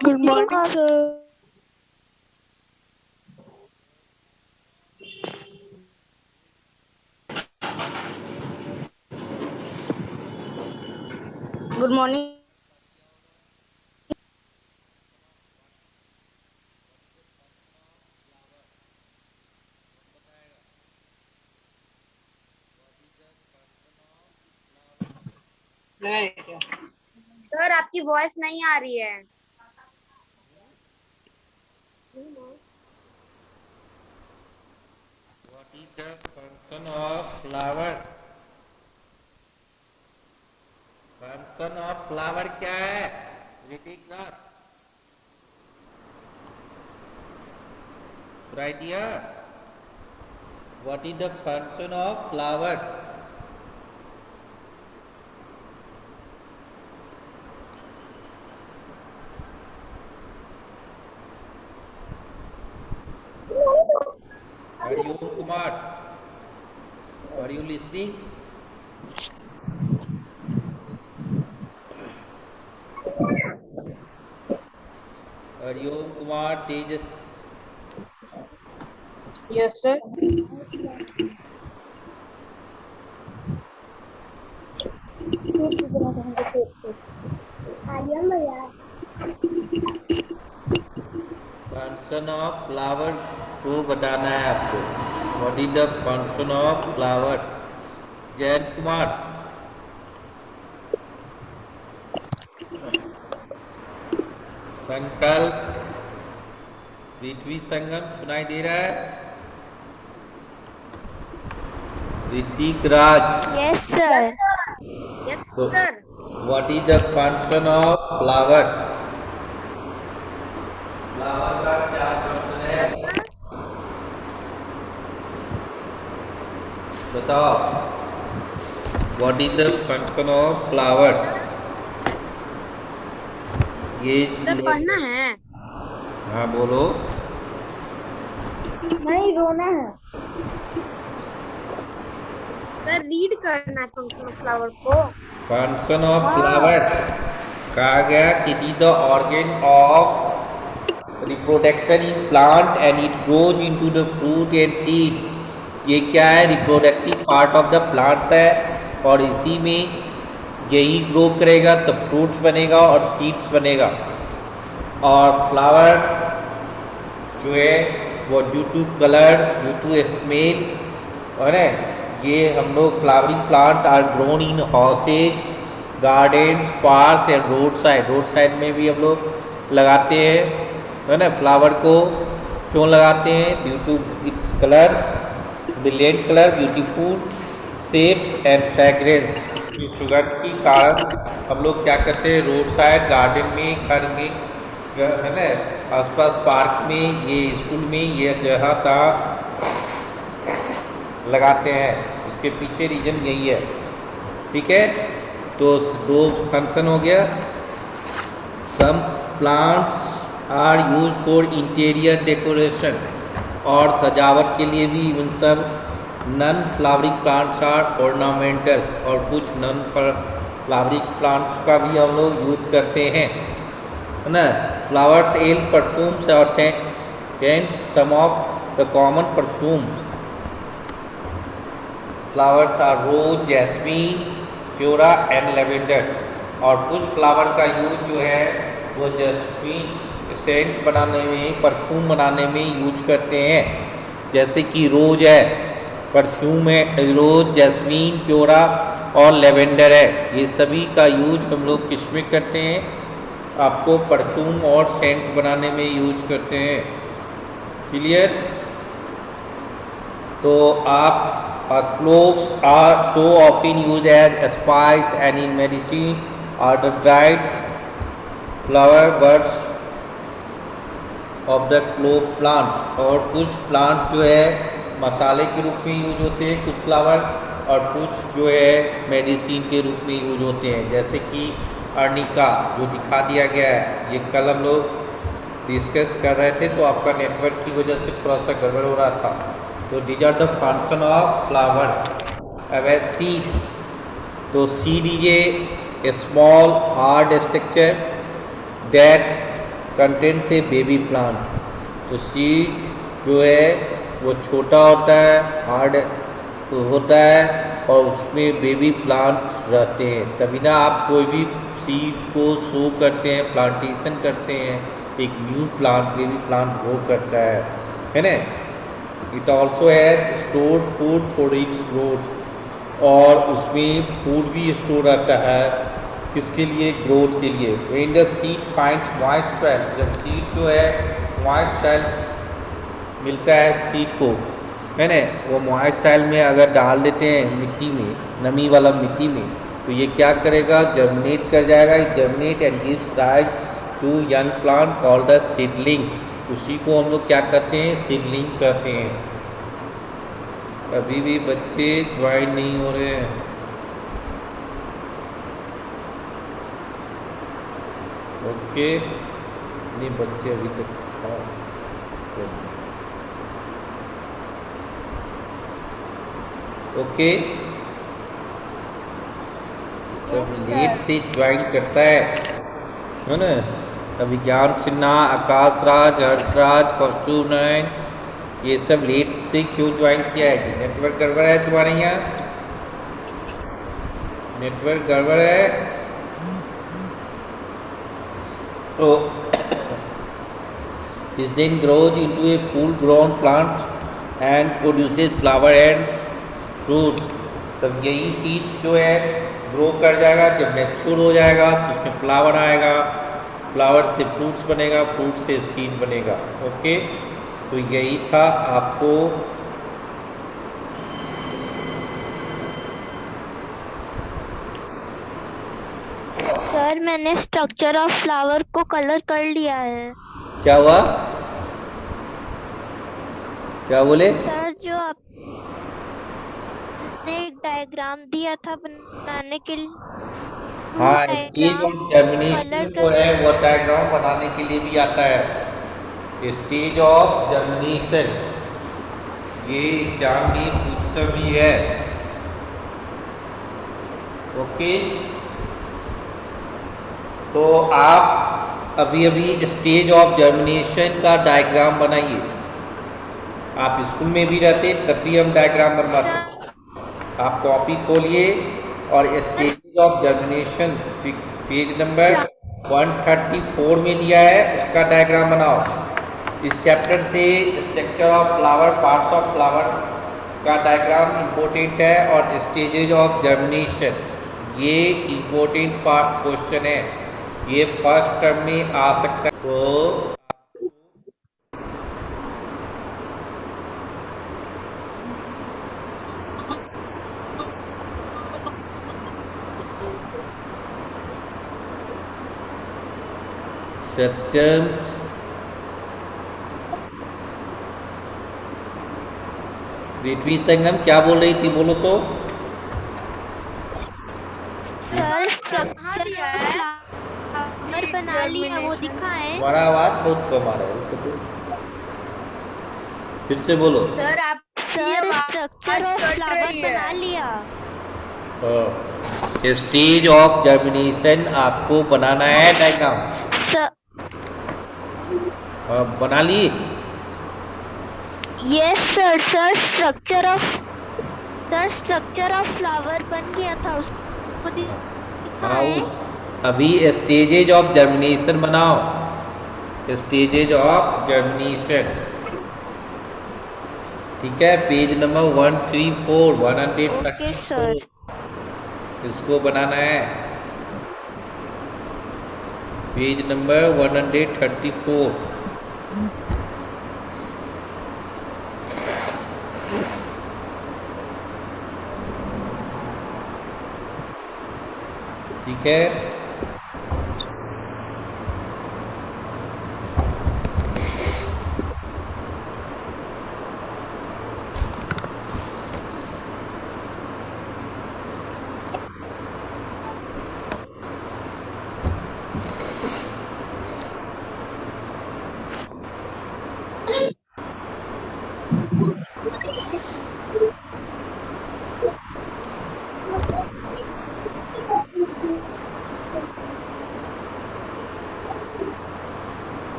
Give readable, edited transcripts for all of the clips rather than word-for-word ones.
Good morning, sir. Good morning. Sir आपकी voice नहीं आ रही है। What is the function of flower? Function of flower क्या है? Hrithik sir, right here. What is the function of flower? Hariom Kumar, are you listening? Hariom Kumar, Tejas. Yes, sir. Function of flower को बताना है आपको. What is the function of flower? Jayant Kumar, संकल्प, पृथ्वी संगम सुनाई दे रहा है? ऋतिक राज. Yes, sir. यस तो sir. what is the function of flower? Flower का क्या फंक्शन यस है? सर। बताओ. What is the function of flower? ये सर पढ़ना है। हाँ बोलो. नहीं रोना है। सर रीड करना है फंक्शन ऑफ फ्लावर को। फंक्शन ऑफ फ्लावर कहा गया कि it is the organ of reproduction in plant and it grows into the fruit and seed. ये क्या है? Reproductive part of the plants है और इसी में यही ग्रो करेगा तो फ्रूट्स बनेगा और सीड्स बनेगा. और फ्लावर जो है वो due to colour, due to smell, और है ये हम लोग flowering plant are grown in houses, gardens, parks and road side. Road side में भी हम लोग लगाते हैं, है ना. फ्लावर को क्यों लगाते हैं? Due to its colour, brilliant colour, beautiful shapes and fragrance. उसकी सुगंध के कारण हम लोग क्या करते हैं? रोड साइड, गार्डन में, घर में, है ना, आसपास पार्क में, ये स्कूल में, ये जहाँ तहाँ लगाते हैं. उसके पीछे रीजन यही है. ठीक है. तो दो फंक्शन हो गया. Some plants are use for interior decoration, और सजावट के लिए भी उन सब. Non flowering plants are ornamental, और कुछ नन फ्लावरिंग प्लांट्स का भी हम लोग यूज करते हैं, है ना. फ्लावर्स एल परफ्यूम्स और scents, some of the common perfumes. Flowers are rose, jasmine, kewra and lavender. और कुछ फ्लावर का यूज जो है वो जैस्मीन सेंट बनाने में, परफ्यूम बनाने में यूज करते हैं. जैसे कि रोज है, परफ्यूम है. रोज, जैस्मीन, क्योरा और लेवेंडर है. ये सभी का यूज हम लोग किस में करते हैं? आपको परफ्यूम और सेंट बनाने में यूज करते हैं. क्लियर. तो आप cloves are so often used as a spice and in medicine are the dried flower buds of the clove plant. और कुछ प्लांट जो है मसाले के रूप में यूज होते हैं कुछ फ्लावर, और कुछ जो है मेडिसिन के रूप में यूज होते हैं. जैसे कि अर्निका जो दिखा दिया गया है, ये कल हम लोग डिस्कस कर रहे थे तो आपका नेटवर्क की वजह से थोड़ा सा गड़बड़ हो रहा था. तो these are the function of flower. अब है सीड. तो seed is a small hard structure that contents a baby plant. तो सीड जो है वो छोटा होता है, हार्ड होता है और उसमें बेबी प्लांट रहते हैं। तभी ना आप कोई भी सीड को सो करते हैं, प्लांटेशन करते हैं, एक new plant baby plant grow करता है ना। It also has stored food for its growth, और उसमें फूड भी स्टोर रहता है किसके लिए, ग्रोथ के लिए। When the seed finds moist soil, जब सीड जो है मॉइस्ट सॉइल मिलता है सीड को, है ना, वो मॉइस्ट सॉइल में अगर डाल देते हैं मिट्टी में, नमी वाला मिट्टी में, तो ये क्या करेगा, जर्मिनेट कर जाएगा। Germinate and gives rise to young plant called the seedling. उसी को हम लोग क्या कहते हैं, सीडलिंग कहते हैं। अभी भी बच्चे ज्वाइन नहीं हो रहे हैं। ओके, नहीं बच्चे अभी तक ओके, सब लेट से ज्वाइन करता है ना। अभिज्ञान सिन्हा, आकाश राज, हर्षराज, कौस्तुभ नारायण, ये सब लेट से क्यों ज्वाइन किया है? नेटवर्क गड़बड़ है तुम्हारे यहाँ, नेटवर्क गड़बड़ है। तो इस दिन grows into a full grown plant and produces flower and fruit. तब यही सीड्स जो है ग्रो कर जाएगा, जब मैच्योर हो जाएगा तो उसमें फ्लावर आएगा, फ्लावर से फ्रूट्स बनेगा, फ्रूट से सीड बनेगा। ओके, तो यही था आपको सर मैंने स्ट्रक्चर ऑफ फ्लावर को कलर कर लिया है। क्या हुआ, क्या बोले सर जो आपने एक डायग्राम दिया था बनाने के लिए, हाँ, स्टेज ऑफ जर्मिनेशन जो है वो डायग्राम बनाने के लिए भी आता है। स्टेज ऑफ जर्मिनेशन ये एग्जाम में पूछता भी है। ओके, तो आप अभी अभी स्टेज ऑफ जर्मिनेशन का डायग्राम बनाइए। आप स्कूल में भी रहते तब भी हम डायग्राम बनवाते। आप कॉपी खोलिए और stage of germination page number 134 में दिया है, उसका डायग्राम बनाओ। इस चैप्टर से structure of flower, parts of flower का डायग्राम इम्पोर्टेंट है, और स्टेजेज ऑफ जर्मिनेशन ये इम्पोर्टेंट पार्ट क्वेश्चन है, ये फर्स्ट टर्म में आ सकता है। तो सत्यम, पृथ्वी संगम क्या बोल रही थी, बोलो तो। सर स्ट्रक्चर फ्लावर बना लिया, वो दिखाएं। तुम्हारा आवाज बहुत कम आ रहा है, उसको तो फिर से बोलो। सर आप सर स्ट्रक्चर ऑफ फ्लावर बना लिया। स्टेज ऑफ जर्मिनेशन आपको बनाना है डायग्राम। बना ली? Yes sir. Sir structure of flower बन गया था, उसको दिखाएं। अभी स्टेजेज ऑफ जर्मिनेशन बनाओ, स्टेजेज ऑफ जर्मिनेशन। ठीक है, पेज नंबर 134 ओके सर, इसको बनाना है, पेज नंबर 134। ठीक है,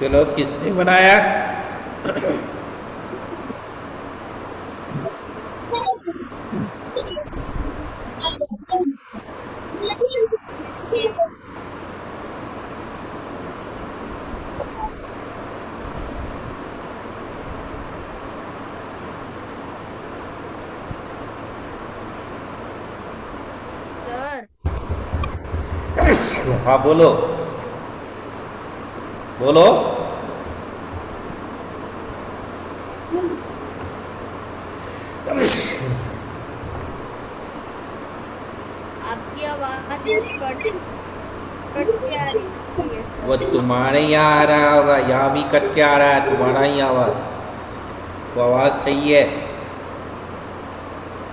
चलो किसने बनाया? सर हाँ बोलो बोलो। आपकी आवाज कट कट के आ रही है सर। वो तुम्हारे यहाँ आ रहा होगा, यहाँ भी कट के आ रहा है तुम्हारा ही आवाज़। वो आवाज़ सही है,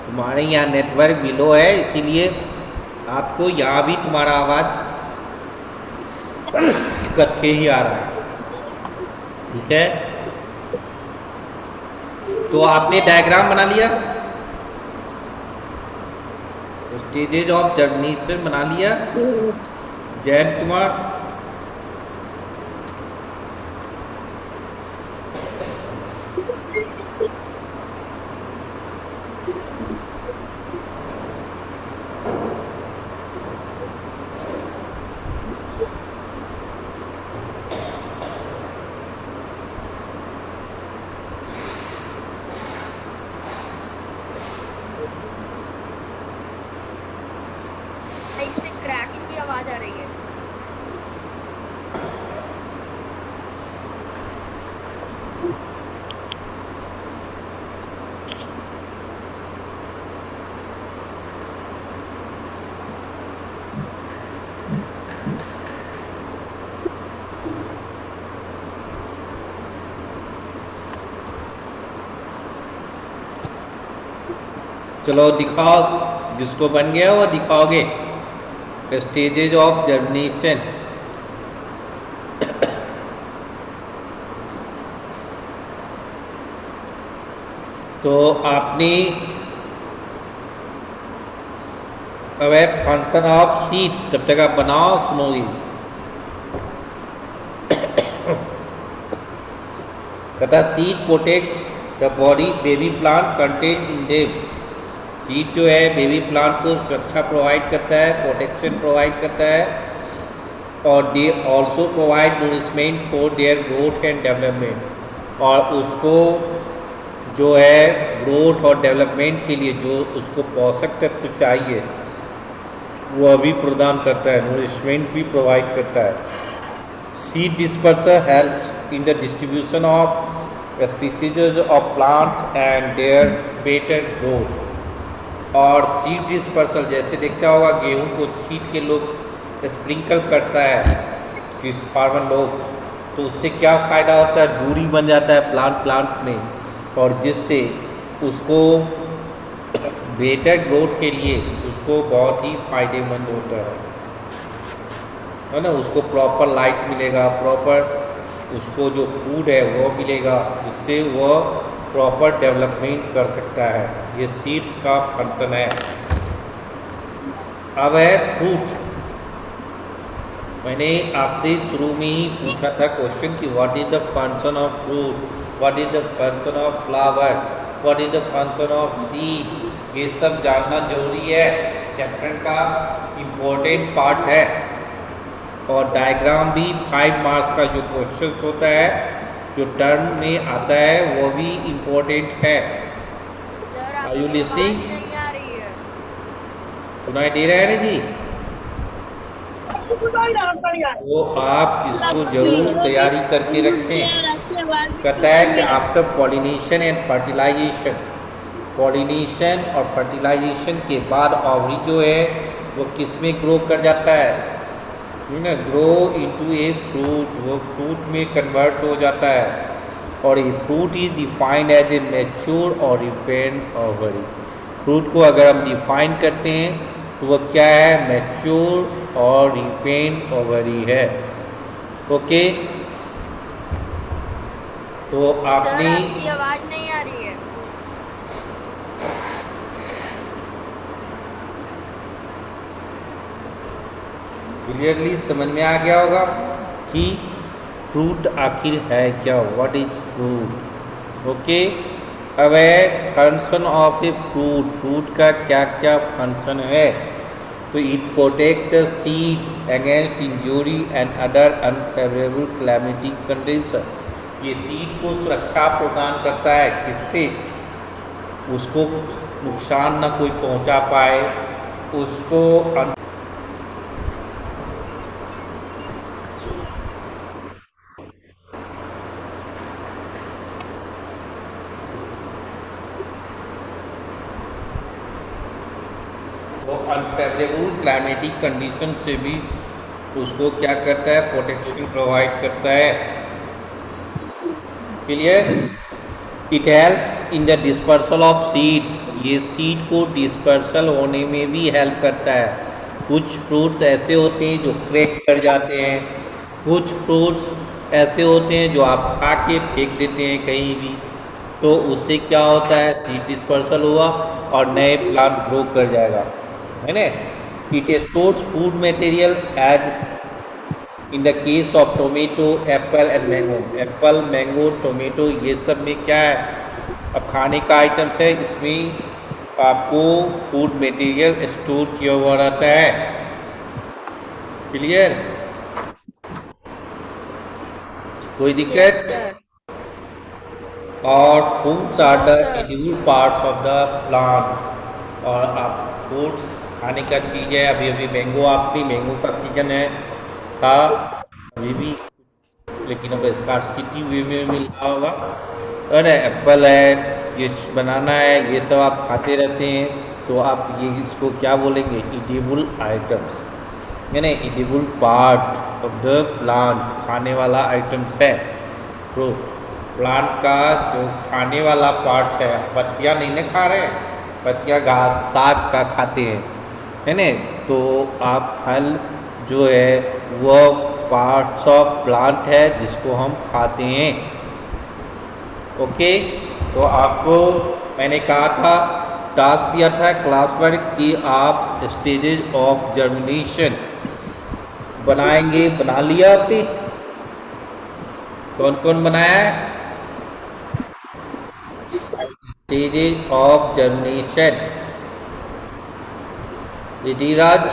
तुम्हारे यहाँ नेटवर्क बिलो है, इसीलिए आपको यहाँ भी तुम्हारा आवाज़ कट के ही आ रहा है। ठीक है, तो आपने डायग्राम बना लिया, स्टेजेज ऑफ जर्मिनेशन बना लिया जैन कुमार? से क्रैकिंग की आवाज आ रही है। चलो दिखाओ, जिसको बन गया वो दिखाओगे स्टेजेज ऑफ जर्मिनेशन। तो आपने अब है फंक्शन ऑफ सीड्स, जब तक आप बनाओ सुनोगी। कहता seed protect the body baby plant contain in them. Seed जो है बेबी प्लांट को सुरक्षा प्रोवाइड करता है, प्रोटेक्शन प्रोवाइड करता है, और they also provide nourishment for their growth and development. और उसको जो है ग्रोथ और डेवलपमेंट के लिए जो उसको पोषक तत्व चाहिए वो भी प्रदान करता है, नूरिशमेंट भी प्रोवाइड करता है। Seed disperser help in the distribution of species of plants and their better growth. और सीड डिस्पर्सल जैसे देखता होगा गेहूं को छीट के लोग स्प्रिंकल करता है किस फार्मर लोग, तो उससे क्या फ़ायदा होता है, दूरी बन जाता है प्लांट में, और जिससे उसको बेटर ग्रोथ के लिए उसको बहुत ही फायदेमंद होता है ना। उसको प्रॉपर लाइट मिलेगा, प्रॉपर उसको जो फूड है वो मिलेगा, जिससे वह प्रॉपर डेवलपमेंट कर सकता है। ये सीड्स का फंक्शन है। अब है फ्रूट। मैंने आपसे शुरू में ही पूछा था क्वेश्चन कि what is the function of fruit, what is the function of flower, what is the function of seed. ये सब जानना जरूरी है, चैप्टर का इम्पोर्टेंट पार्ट है। और डायग्राम भी 5 मार्क्स का जो क्वेश्चन होता है, जो टर्म में आता है, वो भी इम्पोर्टेंट है। Are you listening? नहीं आ रही है। सुनाई दे रहा है ना जी? वो आप इसको जरूर तैयारी करके रखें। कहता है कि after pollination and fertilization, pollination और फर्टिलाइजेशन के बाद ओवरी जो है वो किस में ग्रो कर जाता है ना, ग्रो इनटू ए फ्रूट, वो फ्रूट में कन्वर्ट हो जाता है। और ये fruit is defined as a mature और रिपेंड ओवरी। फ्रूट को अगर हम डिफाइन करते हैं तो वो क्या है, मैच्योर और रिपेंड ओवरी है। ओके, तो आपने सर आपकी आवाज नहीं आ रही है। क्लियरली समझ में आ गया होगा कि फ्रूट आखिर है क्या, व्हाट इज फ्रूट। ओके, अब है function of a fruit, fruit का क्या क्या फंक्शन है। तो it protect the seed against injury and other unfavourable climatic condition. ये सीड को सुरक्षा प्रदान करता है, किससे, उसको नुकसान ना कोई पहुंचा पाए, उसको तो अनफेवरेबल क्लाइमेटिक कंडीशन से भी उसको क्या करता है, प्रोटेक्शन प्रोवाइड करता है। Clear. It helps in the dispersal of seeds, ये सीड को डिस्पर्सल होने में भी हेल्प करता है। कुछ फ्रूट्स ऐसे होते हैं जो क्रैक कर जाते हैं, कुछ फ्रूट्स ऐसे होते हैं जो आप खा के फेंक देते हैं कहीं भी, तो उससे क्या होता है, सीड डिस्पर्सल हुआ और नए प्लांट ग्रो कर जाएगा, है ना। It stores food material as in the case of tomato, apple and mango. Apple, mango, tomato, ये सब में क्या है, अब खाने का आइटम्स है, इसमें आपको फूड मटेरियल स्टोर किया हुआ रहता है। क्लियर, कोई Yes, दिक्कत। sir. और fruits are No, the sir. Edible parts of the plant. और आप फ्रूट्स खाने का चीज़ है। अभी अभी मैंगो, आपकी मैंगो का सीजन है था अभी भी, लेकिन अब स्कार्सिटी वे में मिल रहा होगा, और एप्पल है, ये बनाना है, ये सब आप खाते रहते हैं, तो आप ये इसको क्या बोलेंगे, एडिबल आइटम्स, यानी edible part of the plant, खाने वाला आइटम्स है फ्रूट। प्लांट का जो खाने वाला पार्ट है, पत्तियाँ नहीं ना खा रहे, पत्तियाँ घास साग का खाते हैं, है ना। तो आप फल जो है वो पार्ट्स ऑफ प्लांट है जिसको हम खाते हैं। ओके, तो आपको मैंने कहा था, टास्क दिया था क्लास वर्क कि आप स्टेजेस ऑफ जर्मिनेशन बनाएंगे। बना लिया आपने, कौन कौन बनाया है, stages of germination. Ridhiraj,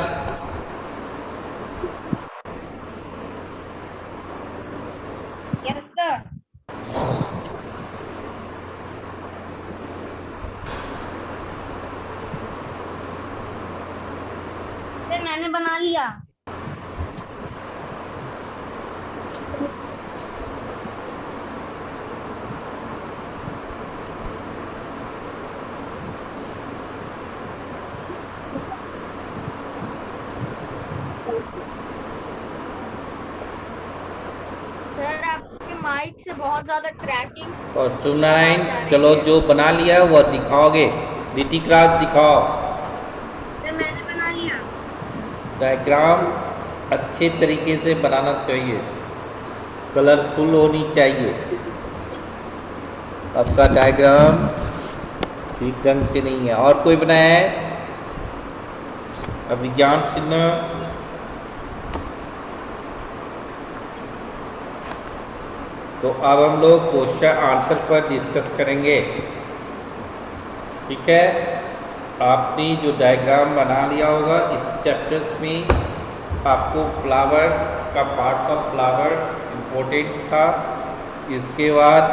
Yes, sir. Sir मैंने बना लिया। सर आपके माइक से बहुत ज्यादा क्रैकिंग कॉस्ट्यूम 9, चलो जो बना लिया है वो दिखाओगे। ऋतिक राज दिखाओ। सर मैंने बना लिया। डायग्राम अच्छे तरीके से बनाना चाहिए, कलरफुल होनी चाहिए। आपका डायग्राम ठीक ढंग से नहीं है। और कोई बनाया है, अभिज्ञान सिन्हा, तो अब हम लोग क्वेश्चन आंसर पर डिस्कस करेंगे। ठीक है, आपने जो डायग्राम बना लिया होगा इस चैप्टर्स में, आपको फ्लावर का पार्ट्स ऑफ फ्लावर इम्पोर्टेंट था। इसके बाद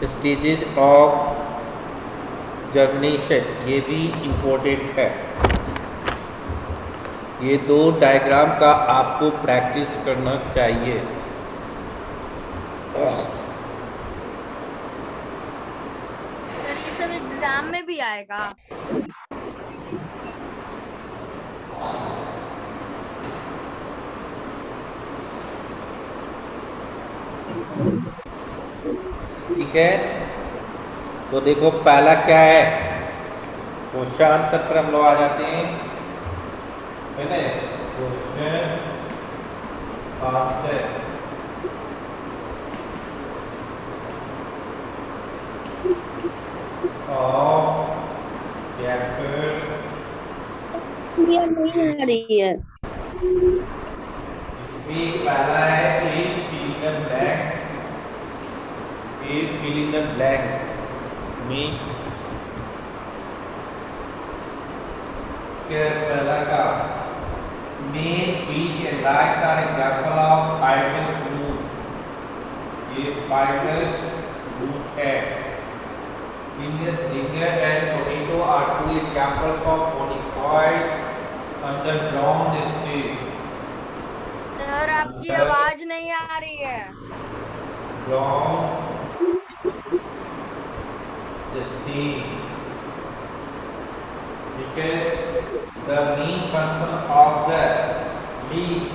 स्टेजेस ऑफ जर्मिनेशन, ये भी इम्पोर्टेंट है। ये दो डायग्राम का आपको प्रैक्टिस करना चाहिए। सर ये सब एग्जाम में भी आएगा। ठीक है, तो देखो पहला क्या है, क्वेश्चन आंसर पर हम लोग आ जाते हैं, है ना। क्वेश्चन आंसर, ऑफ चैप्टर नहीं आ रही है। इसमें पहला है Please fill in the blanks. Me. पहला का main feet and rice are example of fibrous root. ये fibrous root है. Ginger and potato are two examples of modified underground stage. Sir आपकी आवाज नहीं आ रही है। Ground stage. Because the main function of the leaves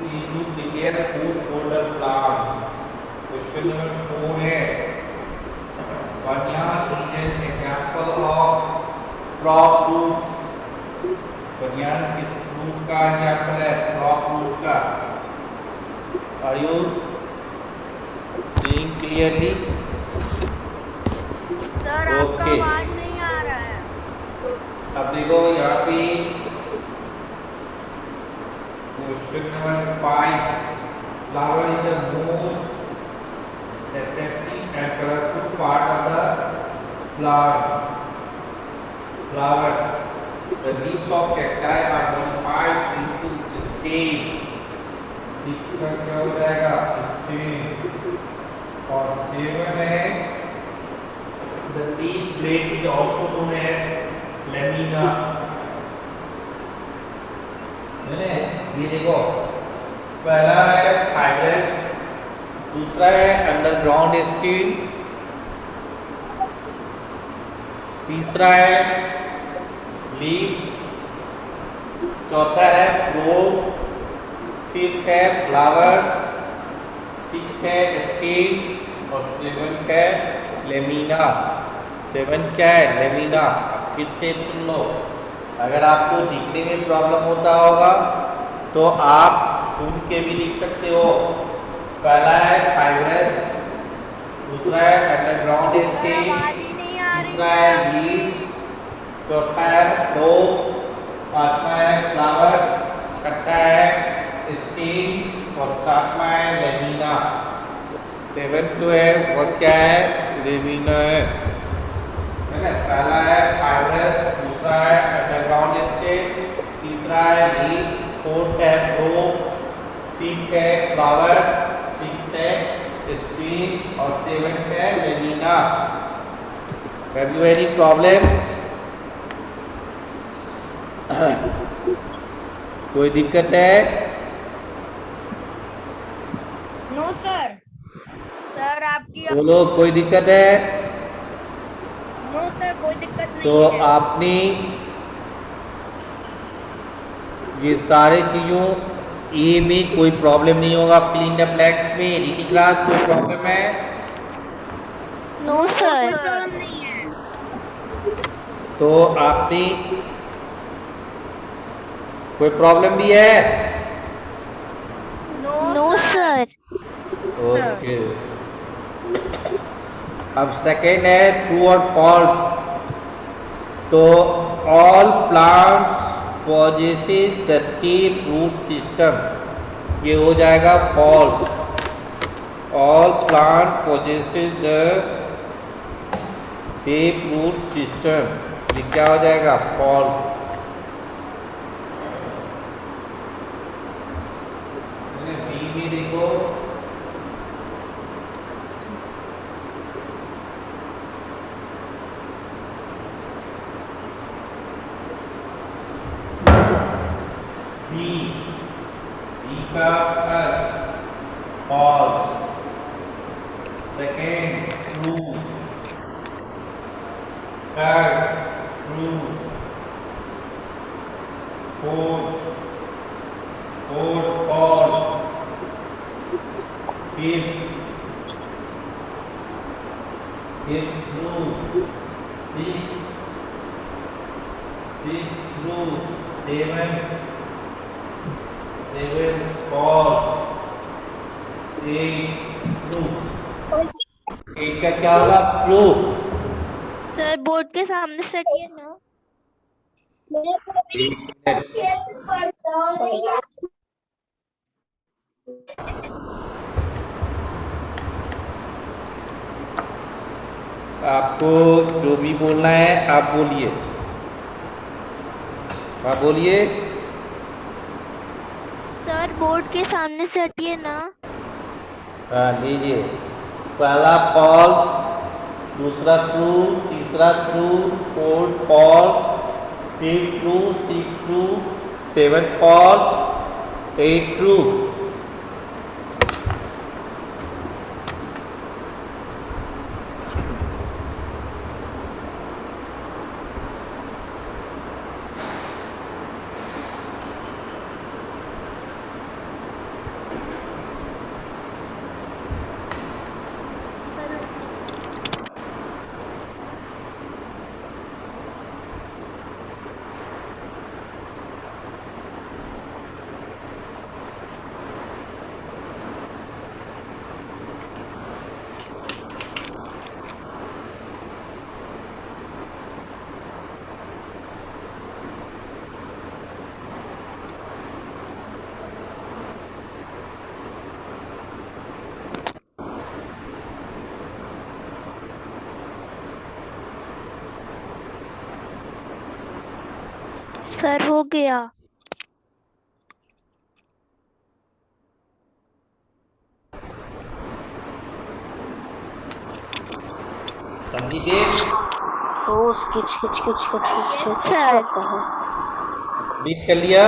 is to prepare food for the plant. Question number 4 है banyan is an example of crop fruits. banyan किस fruit का example है? crop fruit का. Are you seeing clearly? Sir आपका आवाज नहीं आ रहा है। अब देखो यहाँ पे question number 5 flower is the most attractive and colorful part of the flower. The leaves of cacti are modified into stem. 6 का क्या हो जाएगा? stem. और 7 है the leaf blade is also known as lamina. ये देखो पहला है फाइब्रस, दूसरा है अंडरग्राउंड स्टीम, तीसरा है लीव्स, चौथा है प्रोब, फिफ्थ है फ्लावर, सिक्स्थ है स्टीम और सेवंथ है लेमिना। सेवंथ क्या है? लेमिना। फिर से सुन लो, अगर आपको दिखने में प्रॉब्लम होता होगा तो आप सुन के भी लिख सकते हो। पहला है फाइब्रस, दूसरा है अंडरग्राउंड स्टीम, तीसरा है लीव्स, चौथा है प्रोब, पांचवा है फ्लावर, छठा है स्टीम और सातवां है लेमिना। सेवंथ जो है वो क्या है? लेमिना है ना। पहला है फाइब्रस, दूसरा है अंडरग्राउंड स्टीम, तीसरा है लीव्स, फोर्थ है प्रोब, फिफ्थ है फ्लावर, सिक्स्थ है स्टीम और सेवंथ है lamina. Have you any problems? कोई दिक्कत है? No sir. सर आपकी बोलो, कोई दिक्कत है? नो सर, कोई दिक्कत नहीं तो है। आपने ये सारे चीजों ए में कोई प्रॉब्लम नहीं होगा। फिल इन द ब्लैंक्स में रीडिंग क्लास कोई प्रॉब्लम है? नो कोई सर। प्रॉब्लम नहीं है। तो आपने कोई प्रॉब्लम भी है? No sir. ओके। अब सेकेंड है ट्रू और फॉल्स। तो all plants possesses the tape root system, ये हो जाएगा false. All plant possesses the tape root system, ये क्या हो जाएगा? फॉल्स। बी में देखो, का false, second true, third true, fourth false, fifth true, sixth true, seventh false, eight true। एक का क्या होगा? ट्रू। सर बोर्ड के सामने सटिए ना। आपको जो भी बोलना है आप बोलिए। हाँ बोलिए। सर बोर्ड के सामने से हटिए ना। हाँ लीजिए। पहला फॉल्स, दूसरा ट्रू, तीसरा true, fourth false, fifth true, six true, seven false, eight true. Sir हो गया। कंप्लीटेड। रोज किच किच किच किच किच Yes, किच sir. होता है। कंप्लीट कर लिया।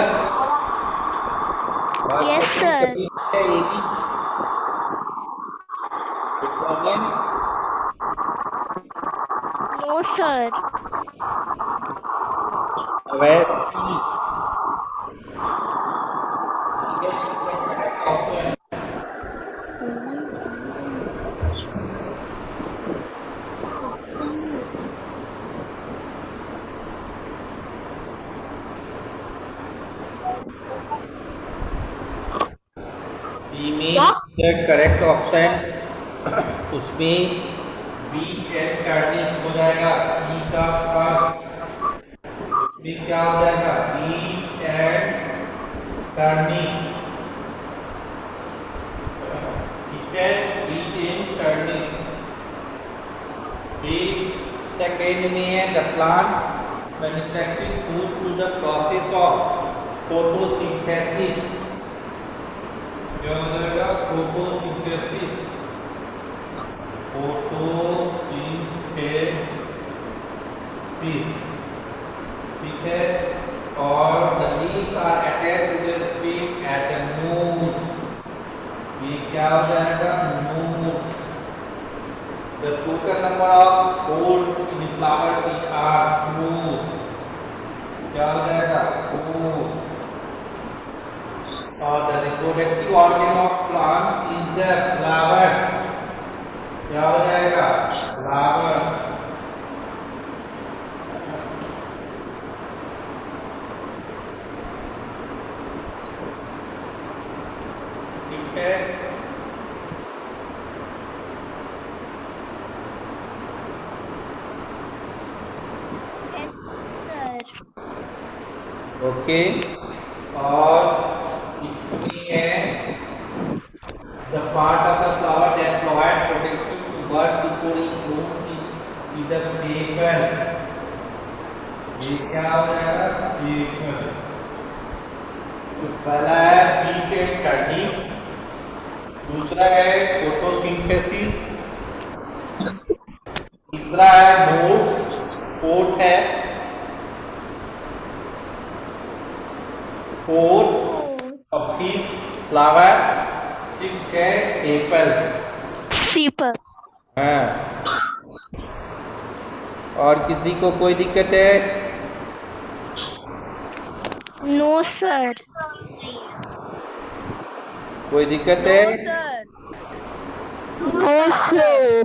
Yes, sir. कंप्लीट है ये भी। कोई प्रॉब्लम? No sir. वैसे सी में करेक्ट ऑप्शन, उसमें बी एंड टर्निंग हो जाएगा। सी का फर्स्ट उसमें क्या हो जाएगा? B end turning. ठीक है, बी एंड टर्निंग। फिर सेकेंड में है the plant manufacturing food through the process of photosynthesis. क्या हो जाएगा? फोटोसिंथेसिस। ठीक है। और the leaves are attached to the stem at the nodes. ये क्या हो जाएगा? Nodes. The total number of holes in flower की आर 4। क्या हो जाएगा? 4। और the reproductive organ of plant is the flower. क्या हो जाएगा? फ्लावर। ठीक है। Yes, sir. ओके। और इसमें है the part of the flower that provide protection to bud before it blooms is the sepal। ये क्या हो जाएगा? सेपल। तो पहला है बीट एंड टर्निंग, दूसरा है फोटोसिंथेसिस, तीसरा है नोड्स, फोर्थ है और फिफ्थ फ्लावर, सिक्स्थ है सेपल। सीपर। हाँ। और किसी को कोई दिक्कत है? No sir. कोई दिक्कत No, है? sir. No sir.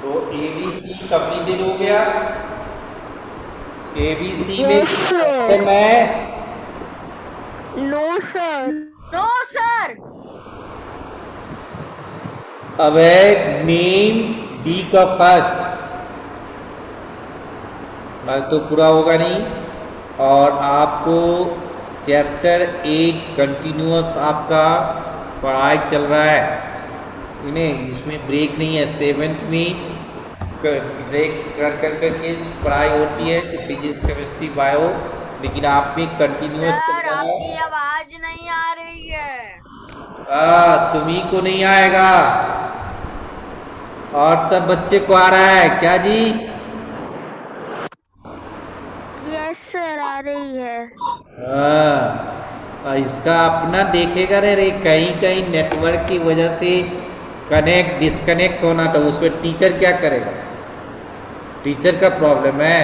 तो ABC कंप्लीटेड हो गया। ABC में Yes, sir. ऑप्शन है? No sir. No, sir. अब है नेम डी का फर्स्ट। तो पूरा होगा नहीं। और आपको चैप्टर 8 कंटिन्यूअस आपका पढ़ाई चल रहा है। नहीं, इसमें ब्रेक नहीं है। सेवेंथ में ब्रेक कर कर करके पढ़ाई होती है कि फिजिक्स केमिस्ट्री बायो, लेकिन आप में कंटिन्यूअस चल सर रहा आपकी है। आवाज नहीं आ रही है। तुम्ही को नहीं आएगा और सब बच्चे को आ रहा है क्या जी? यस सर, आ रही है। इसका अपना देखेगा रे, कहीं कहीं नेटवर्क की वजह से कनेक्ट डिस्कनेक्ट होना, तो उसमें टीचर क्या करेगा? टीचर का प्रॉब्लम है।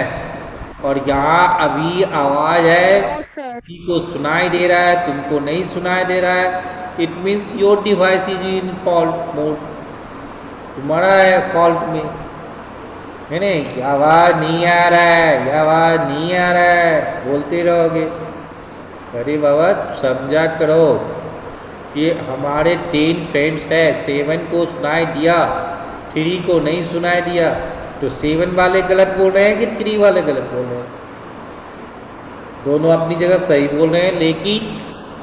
और यहाँ अभी आवाज है, नो सर। किसी को सुनाई दे रहा है, तुमको नहीं सुनाई दे रहा है। It means your device is in fault mode, तुम्हारा है फॉल्ट में, है नहीं? आवाज नहीं आ रहा है, आवाज नहीं आ रहा है, बोलते रहोगे। अरे बाबा समझा करो कि हमारे 10 फ्रेंड्स है, 7 को सुनाई दिया, 3 को नहीं सुनाई दिया, तो 7 वाले गलत बोल रहे हैं कि 3 वाले गलत बोल रहे हैं? दोनों अपनी जगह सही बोल रहे हैं, लेकिन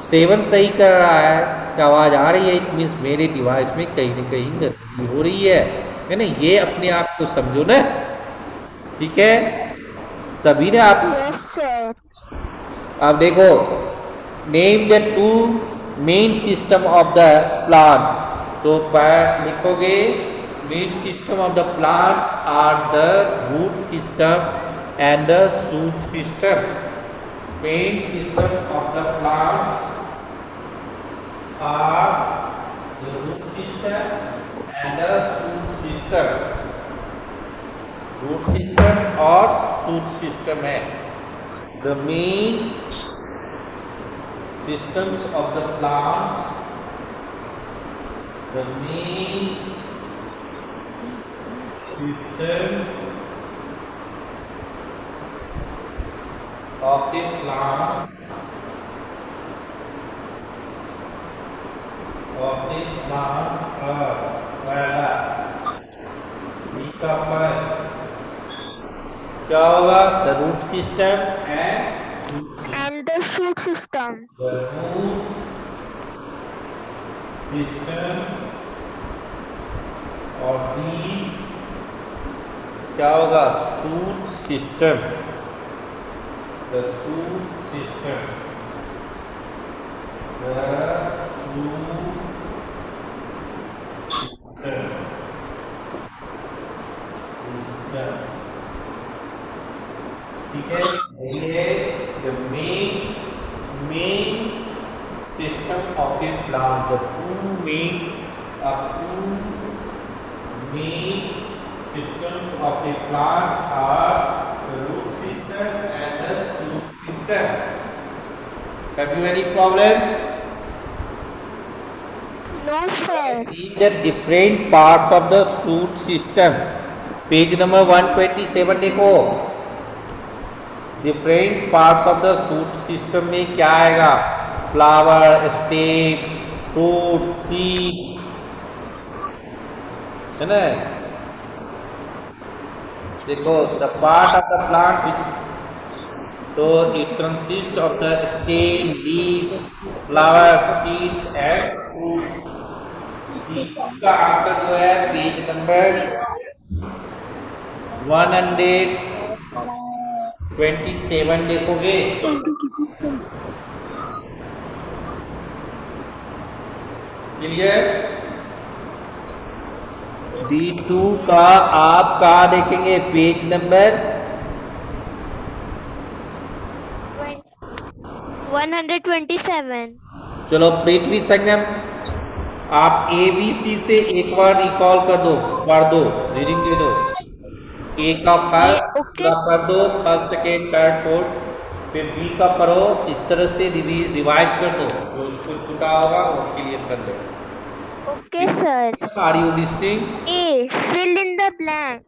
7 सही कर रहा है कि आवाज़ आ रही है, इट मीन्स मेरे डिवाइस में कहीं ना कहीं गलती हो रही है ना? ये अपने आप को समझो ना, ठीक है? तभी ना आप। Yes sir. अब देखो, name the 2 main system of the plant, तो लिखोगे main system of the plants are the root system and the shoot system. Main system of the plants are the root system and the shoot system. Root system और shoot system है the main systems of the plants, the main system of the plant, क्या होगा? The root system and the shoot system. the root system और the क्या होगा? Shoot system. the shoot system, the shoot system, ठीक है? ये the main system of a plant, the two main systems of a plant are the root system and the shoot system. Have you any problems? No sir. In the different parts of the shoot system, page number 127 देखो। Different parts of the shoot system में क्या आएगा? Flower, stem, fruit, seeds, है ना? देखो, the part of the plant which, तो it consist of the stem, leaves, flower, seeds and fruit. का answer जो है पेज नंबर 127 देखोगे। क्लियर? D2 का आप कहाँ देखेंगे? Page number 127। चलो, पृथ्वी संगम आप ABC से एक बार रिकॉल कर दो, पढ़ दो, रीडिंग दे दो। ए का फर्स्ट ओके। का कर दो, फर्स्ट सेकेंड थर्ड फोर्थ, फिर बी का पढ़ो, इस तरह से रिवाइज कर दो, जो उसको छूटा होगा वो क्लियर कर दो। Okay sir. Are you listening? A, fill in the blank.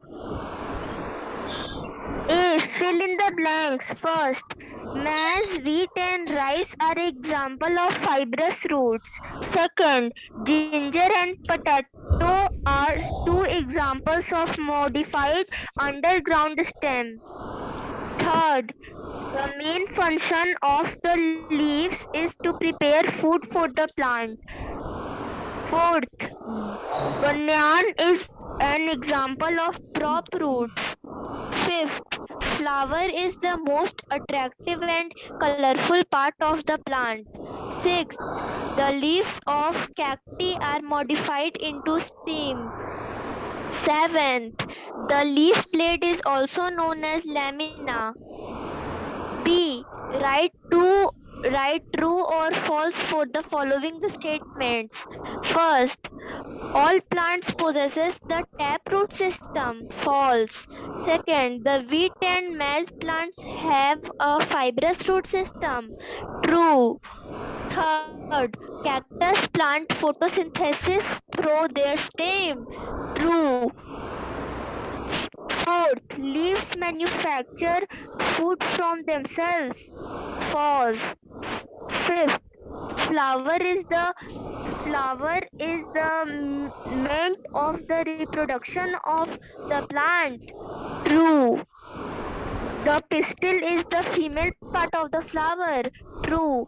A, fill in the blanks. First, maize, wheat and rice are example of fibrous roots. Second, ginger and potato are two examples of modified underground stem. Third, the main function of the leaves is to prepare food for the plant. Fourth, banyan is an example of crop roots. Fifth, flower is the most attractive and colorful part of the plant. Sixth, the leaves of cacti are modified into stem. Seventh, the leaf blade is also known as lamina. B. Write true or false for the following statements. First, all plants possesses the taproot system. False. Second, the wheat and maize plants have a fibrous root system. True. Third, cactus plant photosynthesis through their stem. True. Fourth, leaves manufacture food from themselves. False. Fifth, flower is the mate of the reproduction of the plant. True. The pistil is the female part of the flower. True.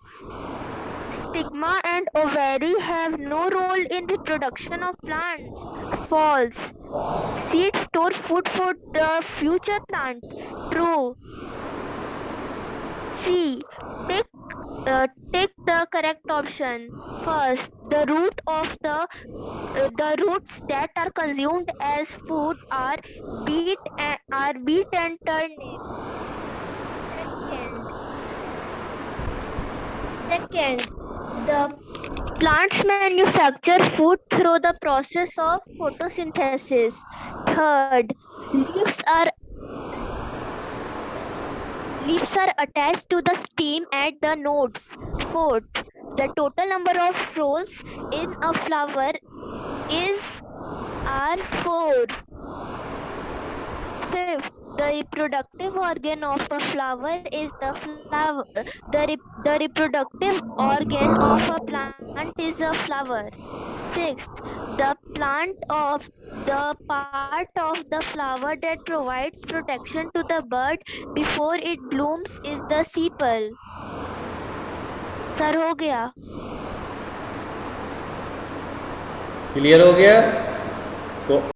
Stigma and ovary have no role in reproduction of plants. False. Seeds store food for the future plant. True. C. Take the correct option. First, the roots that are consumed as food are beet and turnip. Second, the plants manufacture food through the process of photosynthesis. Third, leaves are attached to the stem at the nodes. Fourth, the total number of rolls in a flower are 4. Fifth, the reproductive organ of a flower is the flower. The reproductive organ of a plant is a flower. Sixth, the part of the flower that provides protection to the bud before it blooms is the sepal. Sir हो गया? Clear हो गया? तो